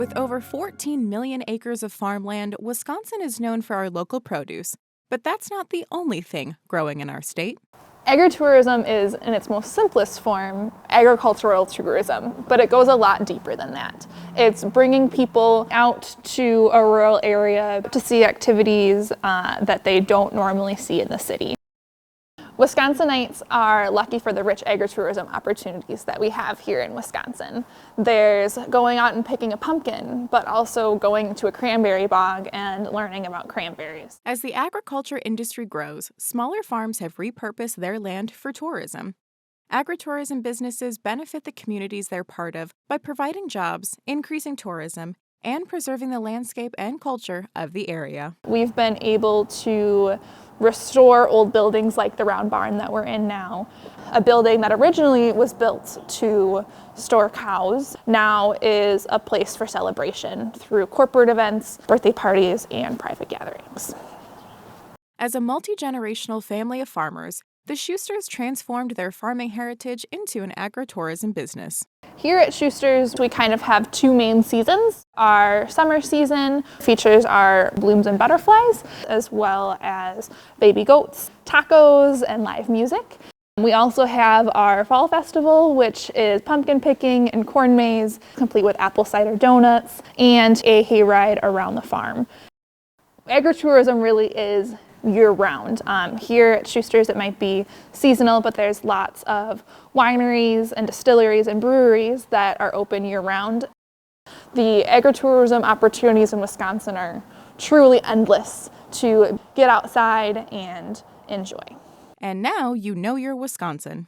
With over 14 million acres of farmland, Wisconsin is known for our local produce. But that's not the only thing growing in our state. Agritourism is, in its most simplest form, agricultural tourism, but it goes a lot deeper than that. It's bringing people out to a rural area to see activities that they don't normally see in the city. Wisconsinites are lucky for the rich agritourism opportunities that we have here in Wisconsin. There's going out and picking a pumpkin, but also going to a cranberry bog and learning about cranberries. As the agriculture industry grows, smaller farms have repurposed their land for tourism. Agritourism businesses benefit the communities they're part of by providing jobs, increasing tourism, and preserving the landscape and culture of the area. We've been able to restore old buildings like the round barn that we're in now. A building that originally was built to store cows now is a place for celebration through corporate events, birthday parties, and private gatherings. As a multi-generational family of farmers, the Schusters transformed their farming heritage into an agritourism business. Here at Schuster's, we kind of have two main seasons. Our summer season features our blooms and butterflies, as well as baby goats, tacos, and live music. We also have our fall festival, which is pumpkin picking and corn maze, complete with apple cider donuts, and a hayride around the farm. Agritourism really is year-round. Here at Schuster's it might be seasonal, but there's lots of wineries and distilleries and breweries that are open year-round. The agritourism opportunities in Wisconsin are truly endless to get outside and enjoy. And now you know you're Wisconsin.